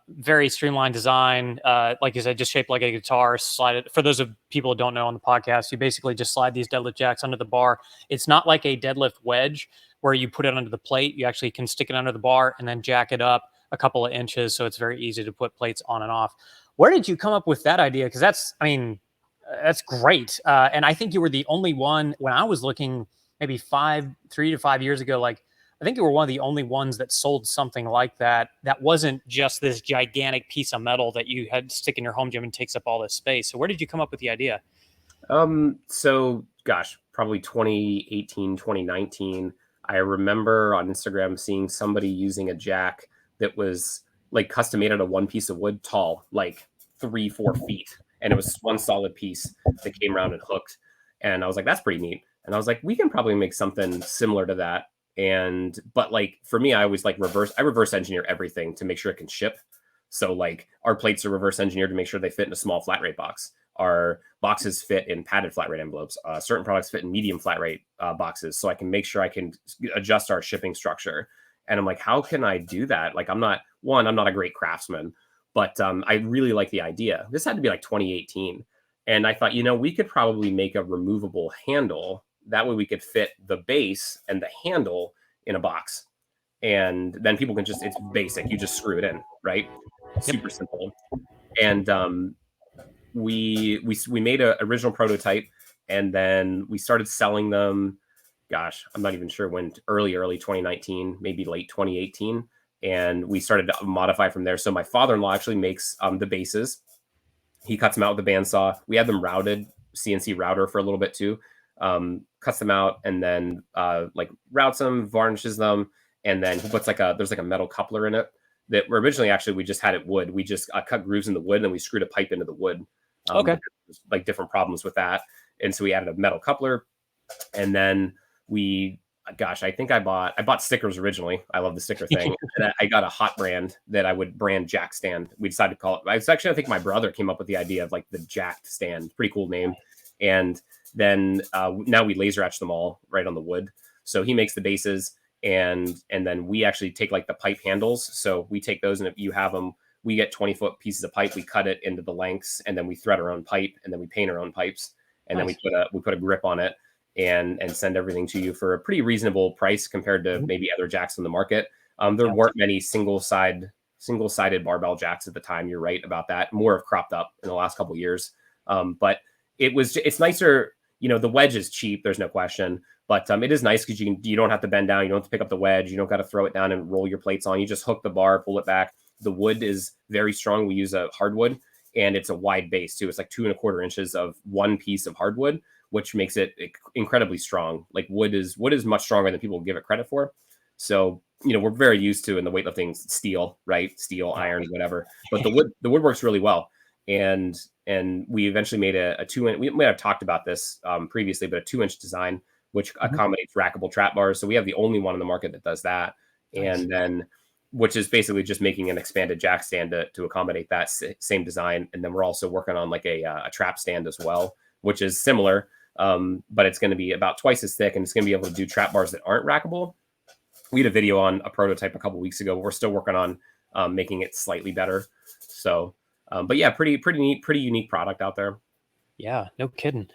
Very streamlined design. Like you said, just shaped like a guitar. Slide it. For those of people who don't know on the podcast, you basically just slide these deadlift jacks under the bar. It's not like a deadlift wedge where you put it under the plate. You actually can stick it under the bar and then jack it up a couple of inches. So it's very easy to put plates on and off. Where did you come up with that idea? Because that's great. And I think you were the only one when I was looking maybe 3 to 5 years ago. Like, I think you were one of the only ones that sold something like that. That wasn't just this gigantic piece of metal that you had to stick in your home gym and takes up all this space. So where did you come up with the idea? So gosh, probably 2018, 2019. I remember on Instagram seeing somebody using a jack that was like custom made out of one piece of wood, tall, like 3-4 feet. And it was one solid piece that came around and hooked. And I was like, that's pretty neat. And I was like, we can probably make something similar to that. But like for me, I always like reverse engineer everything to make sure it can ship. So like our plates are reverse engineered to make sure they fit in a small flat rate box. Our boxes fit in padded flat rate envelopes. Certain products fit in medium flat rate boxes. So I can make sure I can adjust our shipping structure. And I'm like, how can I do that? Like, I'm not a great craftsman, but I really like the idea. This had to be like 2018. And I thought, we could probably make a removable handle. That way we could fit the base and the handle in a box. And then people can it's basic. You just screw it in, right? Super simple. And we made an original prototype, and then we started selling them. Gosh, I'm not even sure when, early 2019, maybe late 2018. And we started to modify from there. So my father-in-law actually makes the bases. He cuts them out with a bandsaw. We had them routed, CNC router for a little bit too. Cuts them out and then like routes them, varnishes them, and then he puts there's like a metal coupler in it that originally actually we just had it wood. We just cut grooves in the wood and then we screwed a pipe into the wood. Okay. Like different problems with that. And so we added a metal coupler, and then I think I bought stickers originally. I love the sticker thing. And I got a hot brand that I would brand jack stand. We decided to call it. I think my brother came up with the idea of like the jacked stand. Pretty cool name. And then now we laser etch them all right on the wood. So he makes the bases, and then we actually take like the pipe handles. So we take those, and if you have them, we get 20-foot pieces of pipe. We cut it into the lengths, and then we thread our own pipe, and then we paint our own pipes, and then we put a grip on it. And send everything to you for a pretty reasonable price compared to maybe other jacks on the market. There weren't many single-sided barbell jacks at the time. You're right about that. More have cropped up in the last couple of years. But it's nicer. The wedge is cheap. There's no question. But it is nice because you don't have to bend down. You don't have to pick up the wedge. You don't got to throw it down and roll your plates on. You just hook the bar, pull it back. The wood is very strong. We use a hardwood, and it's a wide base too. It's like 2.25 inches of one piece of hardwood, which makes it incredibly strong. Like wood is much stronger than people give it credit for. So, we're very used to in the weightlifting steel, right? Steel, iron, whatever. But the wood works really well. And we eventually made a 2-inch. We may have talked about this previously, but a 2-inch design, which accommodates rackable trap bars. So we have the only one in the market that does that. Nice. And then which is basically just making an expanded jack stand to accommodate that same design. And then we're also working on like a trap stand as well, which is similar, but it's going to be about twice as thick, and it's going to be able to do trap bars that aren't rackable. We had a video on a prototype a couple weeks ago. We're still working on making it slightly better. So, but yeah, pretty neat, pretty unique product out there. Yeah, no kidding.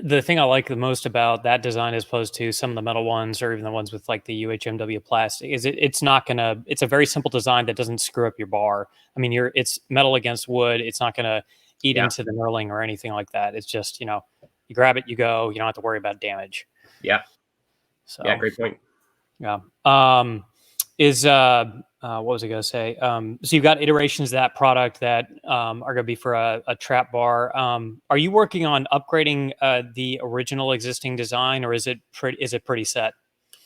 The thing I like the most about that design, as opposed to some of the metal ones or even the ones with like the UHMW plastic, is it's not gonna. It's a very simple design that doesn't screw up your bar. I mean, it's metal against wood. It's not gonna eat Yeah. into the knurling or anything like that. It's just, you grab it, you go. You don't have to worry about damage. Yeah. So Yeah, great point. yeah. What was I going to say? So you've got iterations of that product that are going to be for a trap bar. Are you working on upgrading the original existing design, or is it pretty set?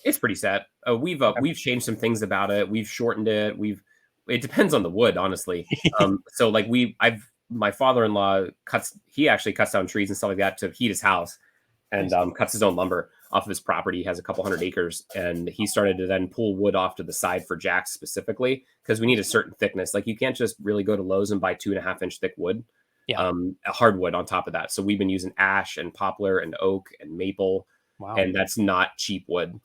It's pretty set. We've changed some things about it. We've shortened it. It depends on the wood, honestly. So like my father-in-law he actually cuts down trees and stuff like that to heat his house, and cuts his own lumber off of his property. He has a couple hundred acres, and he started to then pull wood off to the side for jacks specifically, because we need a certain thickness. Like you can't just really go to Lowe's and buy 2.5-inch thick wood, a hardwood on top of that. So we've been using ash and poplar and oak and maple, and that's not cheap wood.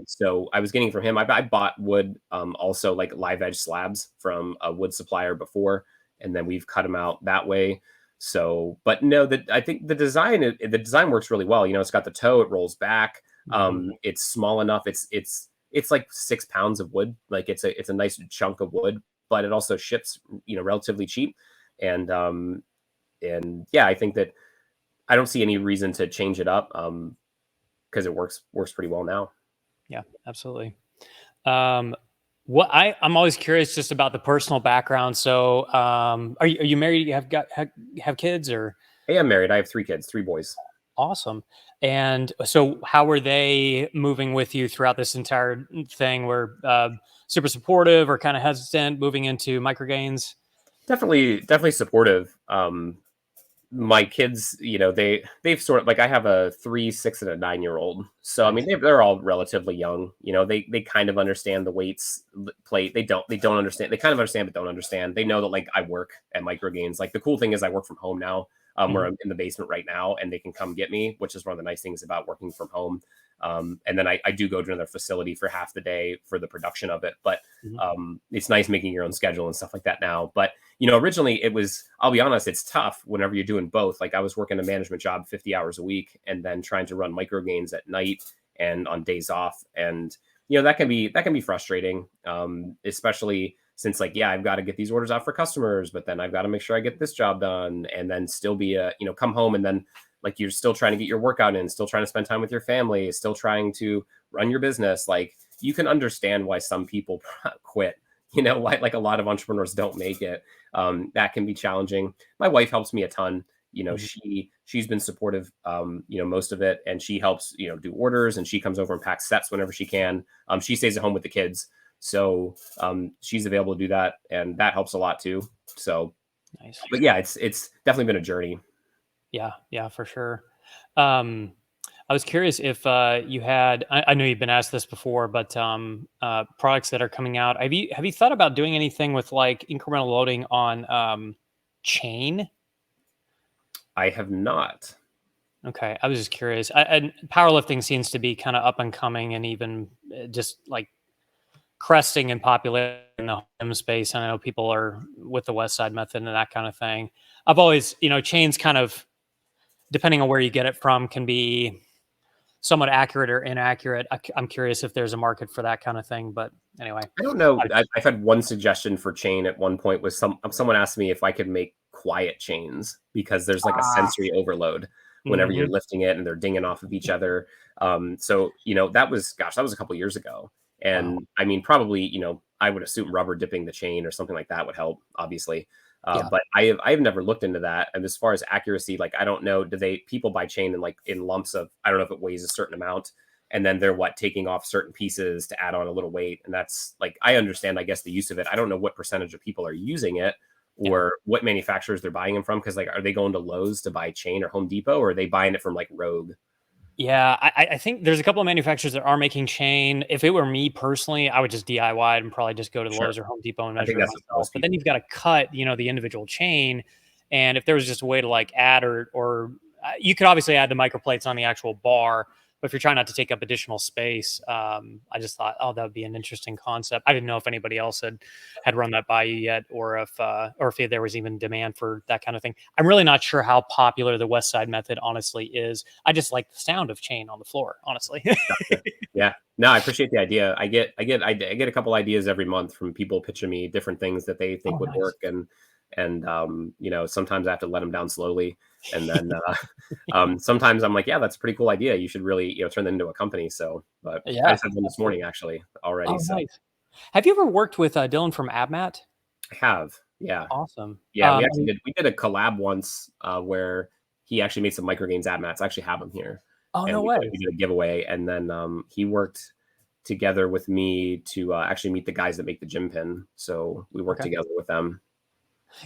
So I was getting from him. I bought wood, also like live edge slabs from a wood supplier before, and then we've cut them out that way. So, but no, I think the design works really well. It's got the toe, it rolls back. It's small enough. It's like 6 pounds of wood. Like it's a nice chunk of wood, but it also ships, relatively cheap. And yeah, I think that I don't see any reason to change it up, because it works pretty well now. Yeah, absolutely. I'm always curious just about the personal background. So, are you married? You have kids, or? Hey, I'm married. I have 3 kids, 3 boys. Awesome. And so how were they moving with you throughout this entire thing? Were super supportive or kind of hesitant moving into Micro Gainz? Definitely supportive. My kids, they've sort of, like, I have a 3, 6, and a 9-year-old. So, I mean, they're all relatively young. They kind of understand the weights plate. They don't understand. They kind of understand, but don't understand. They know that, like, I work at Micro Gainz. Like, the cool thing is I work from home now. Where I'm in the basement right now, and they can come get me, which is one of the nice things about working from home. And then I do go to another facility for half the day for the production of it. But it's nice making your own schedule and stuff like that now. But, originally it was, I'll be honest, it's tough whenever you're doing both. Like I was working a management job 50 hours a week, and then trying to run Micro Gainz at night and on days off. And, that can be frustrating, especially since, like, yeah, I've got to get these orders out for customers, but then I've got to make sure I get this job done, and then still be come home, and then, like, you're still trying to get your workout in, still trying to spend time with your family, still trying to run your business. Like, you can understand why some people quit, why, like, a lot of entrepreneurs don't make it. That can be challenging. My wife helps me a ton. She's been supportive, most of it, and she helps, do orders, and she comes over and packs sets whenever she can. She stays at home with the kids. So she's available to do that, and that helps a lot too. So nice. But yeah, it's definitely been a journey. Yeah, for sure. I was curious if you had, I know you've been asked this before, but products that are coming out, have you thought about doing anything with like incremental loading on chain? I have not. Okay, I was just curious. And powerlifting seems to be kind of up and coming, and even just like cresting in popularity in the home space. And I know people are with the West Side method and that kind of thing. I've always, chains kind of, depending on where you get it from, can be somewhat accurate or inaccurate. I'm curious if there's a market for that kind of thing, but anyway. I don't know. I've had one suggestion for chain at one point. Was someone asked me if I could make quiet chains, because there's like a sensory overload whenever you're lifting it, and they're dinging off of each other. So, that was a couple years ago. And I mean, probably, I would assume rubber dipping the chain or something like that would help, obviously. But I've never looked into that. And as far as accuracy, like, I don't know, people buy chain in lumps of, I don't know if it weighs a certain amount, and then they're taking off certain pieces to add on a little weight. And that's, like, I understand, I guess, the use of it. I don't know what percentage of people are using it, or what manufacturers they're buying them from. Cause, like, are they going to Lowe's to buy chain, or Home Depot, or are they buying it from like Rogue? Yeah, I think there's a couple of manufacturers that are making chain. If it were me personally, I would just DIY it and probably just go to the Sure. Lowe's or Home Depot and I think measure it that's what myself. most But then people. you've got to cut, the individual chain. And if there was just a way to like add or you could obviously add the microplates on the actual bar, but if you're trying not to take up additional space, I just thought, oh, that would be an interesting concept. I didn't know if anybody else had run that by you yet, or if there was even demand for that kind of thing. I'm really not sure how popular the West Side method honestly is. I just like the sound of chain on the floor, honestly. Gotcha. Yeah. No, I appreciate the idea. I get a couple ideas every month from people pitching me different things that they think Oh, would nice. work, and sometimes I have to let them down slowly, and then sometimes I'm like, yeah, that's a pretty cool idea. You should really turn that into a company. So, but I Yeah, just had one this morning absolutely. actually already. Oh, So nice. Have you ever worked with Dylan from AbMat? I have, yeah, Awesome. yeah. We did a collab once where he actually made some Micro Gainz ad mats. I actually have them here, Oh, and no we way. did a giveaway, and then he worked together with me to actually meet the guys that make the gym pin. So we worked Okay. together with them.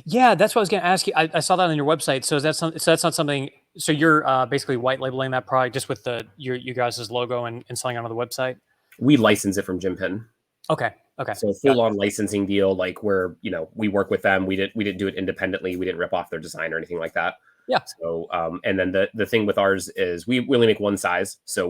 Yeah, that's what I was going to ask you. I saw that on your website. So is that so that's not something. So you're basically white labeling that product just with you guys' logo and selling it on the website. We license it from gym pin. Okay. Okay. So full Gotcha. on licensing deal, like where we work with them. We didn't do it independently. We didn't rip off their design or anything like that. Yeah. So and then the thing with ours is we only make one size. So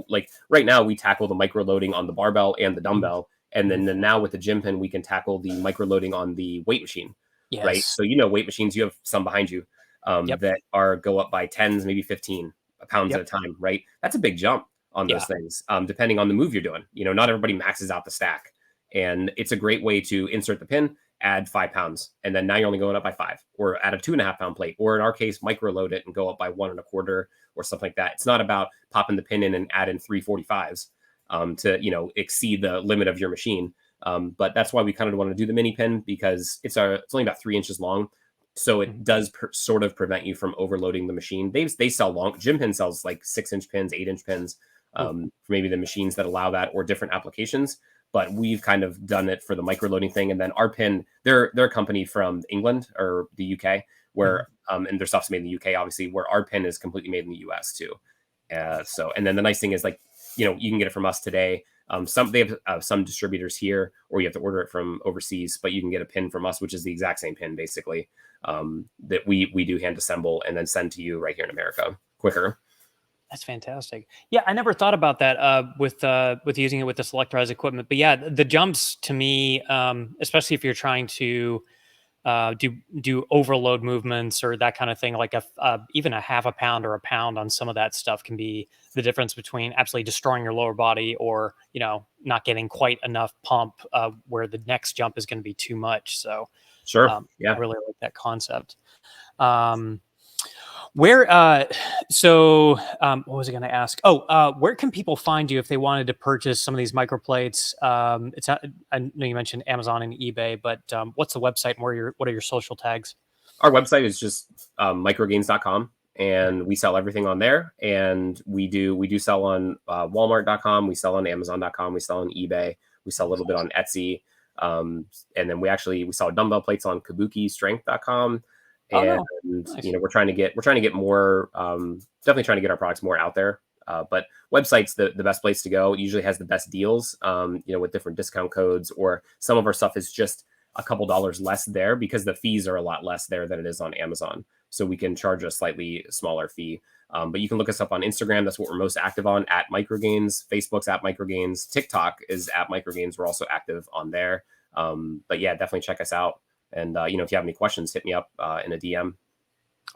like right now we tackle the micro loading on the barbell and the Mhm. dumbbell, and Mhm. then now with the gym pin we can tackle the micro loading on the weight machine, right? Yes. So weight machines, you have some behind you Yep. that are go up by tens, maybe 15 pounds at Yep. a time, right? That's a big jump on those Yeah. things, depending on the move you're doing. Not everybody maxes out the stack, and it's a great way to insert the pin, add 5 pounds, and then now you're only going up by 5, or add a 2.5 pound plate, or in our case, micro load it and go up by 1.25 or something like that. It's not about popping the pin in and add in 345s to exceed the limit of your machine. But that's why we kind of want to do the mini pin, because it's only about 3 inches long. So it Mhm. does sort of prevent you from overloading the machine. They sell long. Gym pin sells like 6-inch pins, 8-inch pins, Ooh. for maybe the machines that allow that or different applications. But we've kind of done it for the micro loading thing. And then our pin, they're a company from England or the UK, Mhm. where and their stuff's made in the UK, obviously, where our pin is completely made in the US too. And then the nice thing is, like, you can get it from us today. They have some distributors here, or you have to order it from overseas, but you can get a pin from us, which is the exact same pin basically, that we do hand assemble and then send to you right here in America quicker. That's fantastic. Yeah, I never thought about that with using it with the selectorized equipment. But yeah, the jumps to me, especially if you're trying to do overload movements or that kind of thing, like even a half a pound or a pound on some of that stuff can be the difference between absolutely destroying your lower body or not getting quite enough pump where the next jump is going to be too much. So Sure. I Yeah. really like that concept. Um, where so what was I going to ask? Oh, where can people find you if they wanted to purchase some of these microplates? It's not, I know you mentioned Amazon and eBay, but what's the website and what are your social tags? Our website is just microgains.com, and we sell everything on there. And we do sell on walmart.com, we sell on amazon.com, we sell on eBay, we sell a little bit on Etsy. And then we sell dumbbell plates on kabukistrength.com. Oh And no, nice. we're trying to get more, definitely trying to get our products more out there. But website's the best place to go. It usually has the best deals, with different discount codes, or some of our stuff is just a couple dollars less there because the fees are a lot less there than it is on Amazon. So we can charge a slightly smaller fee. But you can look us up on Instagram. That's what we're most active on, at Micro Gainz. Facebook's at Micro Gainz. TikTok is at Micro Gainz. We're also active on there. But yeah, definitely check us out. And if you have any questions, hit me up in a DM.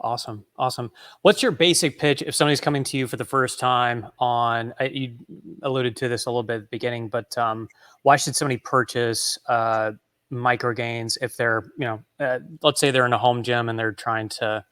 Awesome. Awesome. What's your basic pitch if somebody's coming to you for the first time you alluded to this a little bit at the beginning, but why should somebody purchase Micro Gainz if they're, let's say they're in a home gym and they're trying to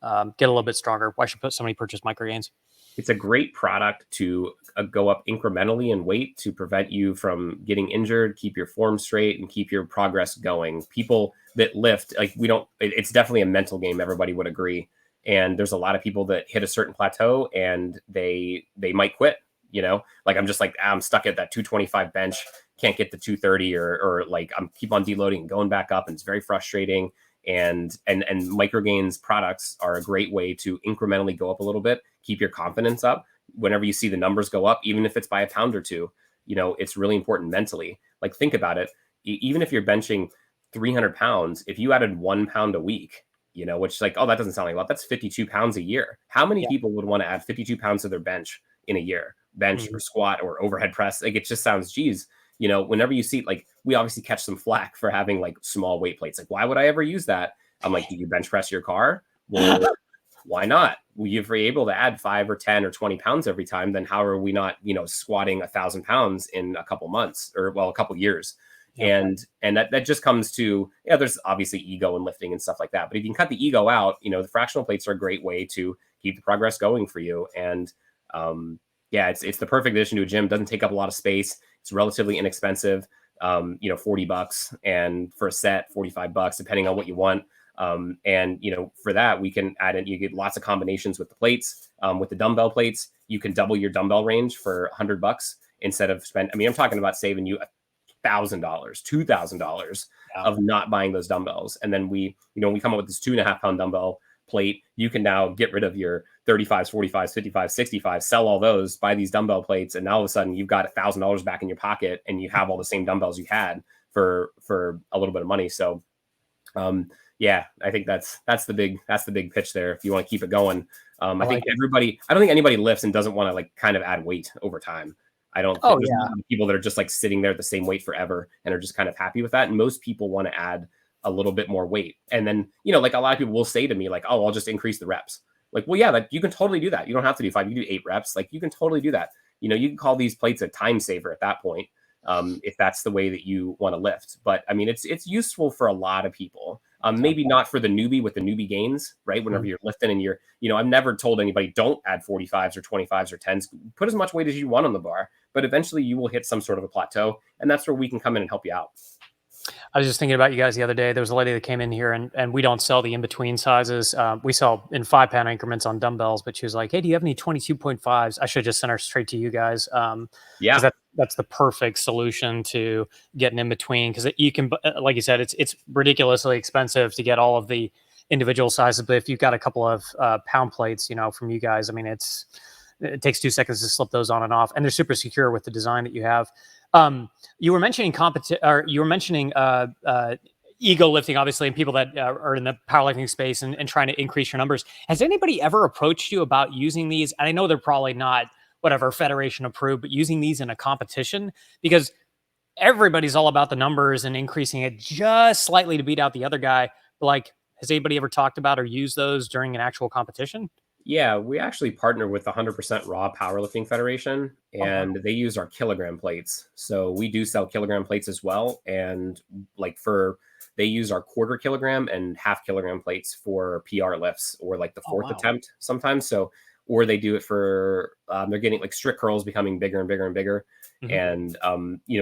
get a little bit stronger? Why should somebody purchase Micro Gainz? It's a great product to go up incrementally in weight to prevent you from getting injured, keep your form straight, and keep your progress going. People that lift, like, it's definitely a mental game. Everybody would agree. And there's a lot of people that hit a certain plateau and they might quit. Like, I'm just like, I'm stuck at that 225 bench, can't get to 230, or like I'm keep on deloading and going back up, and it's very frustrating. And Micro Gainz products are a great way to incrementally go up a little bit, keep your confidence up. Whenever you see the numbers go up, even if it's by a pound or two, it's really important mentally. Like, think about it. Even if you're benching 300 pounds, if you added 1 pound a week, which is like, oh, that doesn't sound like a lot. That's 52 pounds a year. How many people would want to add 52 pounds to their bench in a year? Bench or squat or overhead press? Like, it just sounds, geez, whenever you see, like, we obviously catch some flack for having like small weight plates. Like, why would I ever use that? I'm like, do you bench press your car? Well, why not? Well, if you're able to add 5 or 10 or 20 pounds every time, then how are we not, squatting 1,000 pounds in a couple months or, well, a couple years? Yeah. And that just comes to, there's obviously ego and lifting and stuff like that. But if you can cut the ego out, the fractional plates are a great way to keep the progress going for you. And it's the perfect addition to a gym. Doesn't take up a lot of space. It's relatively inexpensive. $40, and for a set, $45, depending on what you want. For that, we can add in, you get lots of combinations with the plates. With the dumbbell plates, you can double your dumbbell range for $100 instead of I'm talking about saving you $1,000, $2,000 of not buying those dumbbells. And then we come up with this 2.5 pound dumbbell plate. You can now get rid of your 35s, 45s, 55s, 65s, sell all those, buy these dumbbell plates, and now all of a sudden you've got $1,000 back in your pocket, and you have all the same dumbbells you had for a little bit of money. So, I think that's the big pitch there. If you want to keep it going, I don't think anybody lifts and doesn't want to like kind of add weight over time. I don't think there's a lot of people that are just like sitting there at the same weight forever and are just kind of happy with that. And most people want to add a little bit more weight. And then, like a lot of people will say to me like, oh, I'll just increase the reps. Like, well, yeah, like you can totally do that. You don't have to do 5, you can do 8 reps. Like, you can totally do that. You can call these plates a time saver at that point. If that's the way that you want to lift. But I mean, it's useful for a lot of people. Maybe not for the newbie with the newbie gains, right? Whenever you're lifting and you're, I've never told anybody don't add 45s or 25s or 10s. Put as much weight as you want on the bar, but eventually you will hit some sort of a plateau, and that's where we can come in and help you out. I was just thinking about you guys the other day. There was a lady that came in here, and we don't sell the in-between sizes. We sell in 5 pound increments on dumbbells, but she was like, hey, do you have any 22.5s? I should have just sent her straight to you guys. That's the perfect solution to getting in between, because you can, like you said, it's ridiculously expensive to get all of the individual sizes. But if you've got a couple of pound plates, from you guys, I mean, it takes 2 seconds to slip those on and off, and they're super secure with the design that you have. You were mentioning ego lifting, obviously, and people that are in the powerlifting space and trying to increase your numbers. Has anybody ever approached you about using these? And I know they're probably not whatever federation approved, but using these in a competition, because everybody's all about the numbers and increasing it just slightly to beat out the other guy. But like, has anybody ever talked about or used those during an actual competition? Yeah, we actually partner with the 100% Raw Powerlifting Federation, and they use our kilogram plates. So we do sell kilogram plates as well. And they use our 1/4 kilogram and 1/2 kilogram plates for PR lifts, or like the 4th attempt sometimes. So, or they do it for, they're getting like strict curls becoming bigger and bigger and bigger. And,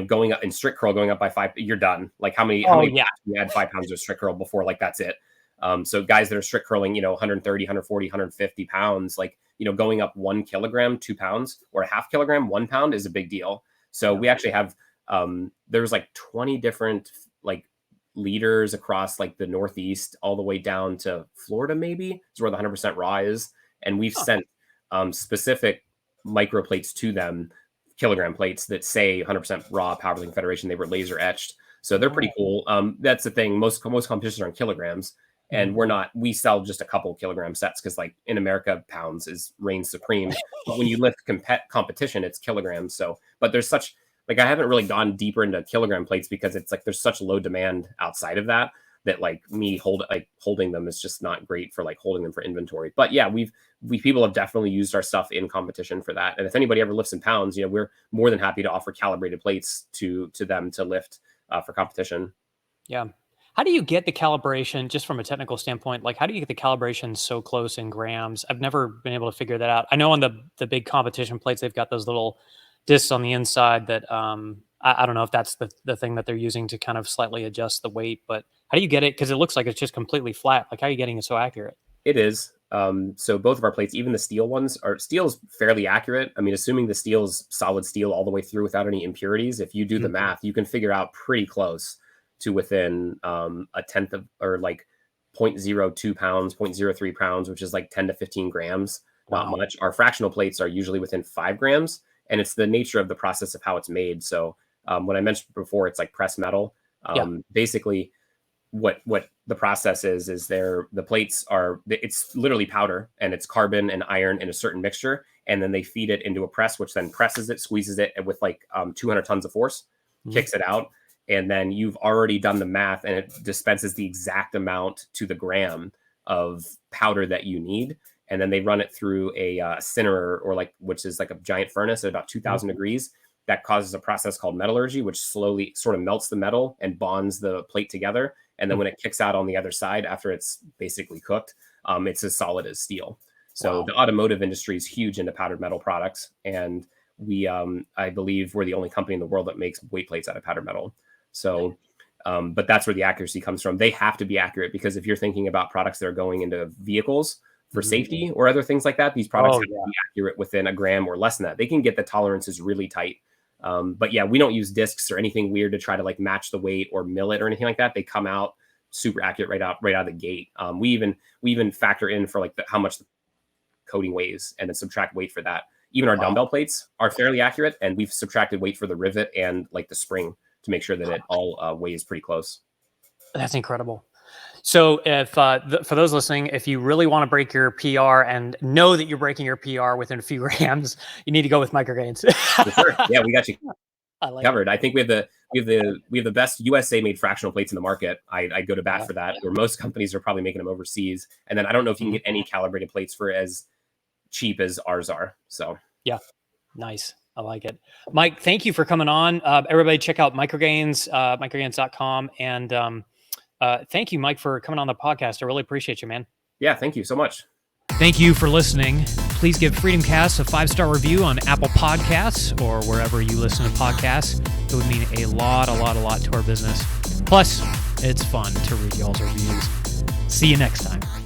going up in strict curl, going up by 5, you're done. Like how many you add 5 pounds of strict curl before, like, that's it. So guys that are strict curling, 130, 140, 150 pounds, like, going up 1 kilogram, 2 pounds, or a 1/2 kilogram, 1 pound is a big deal. So we actually have, there's like 20 different like leaders across like the Northeast all the way down to Florida, maybe is where the 100% Raw is. And we've sent specific micro plates to them, kilogram plates that say 100% Raw Powerlifting Federation. They were laser etched. So they're pretty cool. That's the thing. Most competitions are in kilograms. And we sell just a couple kilogram sets because, like, in America, pounds reigns supreme. But when you lift competition, it's kilograms. So, but there's such, like, I haven't really gone deeper into kilogram plates because it's like there's such low demand outside of that like me holding them is just not great for like holding them for inventory. But yeah, people have definitely used our stuff in competition for that. And if anybody ever lifts in pounds, we're more than happy to offer calibrated plates to them to lift for competition. Yeah. How do you get the calibration, just from a technical standpoint? Like, how do you get the calibration so close in grams? I've never been able to figure that out. I know on the big competition plates, they've got those little discs on the inside that I don't know if that's the thing that they're using to kind of slightly adjust the weight. But how do you get it? Because it looks like it's just completely flat. Like, how are you getting it so accurate? It is. So both of our plates, even the steel ones, steel's fairly accurate. I mean, assuming the steel's solid steel all the way through without any impurities, if you do the math, you can figure out pretty close to within a tenth of, or like 0.02 pounds, 0.03 pounds, which is like 10 to 15 grams, not much. Our fractional plates are usually within 5 grams, and it's the nature of the process of how it's made. So when I mentioned before, it's like pressed metal. Basically, what the process is the plates are, it's literally powder, and it's carbon and iron in a certain mixture, and then they feed it into a press, which then presses it, squeezes it with like 200 tons of force, kicks it out, and then you've already done the math, and it dispenses the exact amount to the gram of powder that you need. And then they run it through a incinerer, or which is like a giant furnace at about 2,000 degrees. That causes a process called metallurgy, which slowly sort of melts the metal and bonds the plate together. And then when it kicks out on the other side after it's basically cooked, it's as solid as steel. So the automotive industry is huge into powdered metal products. And we, I believe we're the only company in the world that makes weight plates out of powdered metal. So, but that's where the accuracy comes from. They have to be accurate, because if you're thinking about products that are going into vehicles for safety or other things like that, these products have to be accurate within a gram or less than that. They can get the tolerances really tight. But yeah, we don't use discs or anything weird to try to like match the weight or mill it or anything like that. They come out super accurate right out of the gate. We even factor in for like how much the coating weighs, and then subtract weight for that. Even our dumbbell plates are fairly accurate, and we've subtracted weight for the rivet and like the spring to make sure that it all weighs pretty close. That's incredible. So if for those listening, if you really want to break your PR and know that you're breaking your PR within a few grams, you need to go with Micro Gainz. Sure. Yeah, we got you covered. It. I think we have the best USA made fractional plates in the market. I go to bat for that, where most companies are probably making them overseas. And then I don't know if you can get any calibrated plates for as cheap as ours are. So yeah, nice. I like it. Mike, thank you for coming on. Everybody check out Micro Gainz, microgainz.com. And thank you, Mike, for coming on the podcast. I really appreciate you, man. Yeah, thank you so much. Thank you for listening. Please give Freedom Cast a 5-star review on Apple Podcasts or wherever you listen to podcasts. It would mean a lot to our business. Plus, it's fun to read y'all's reviews. See you next time.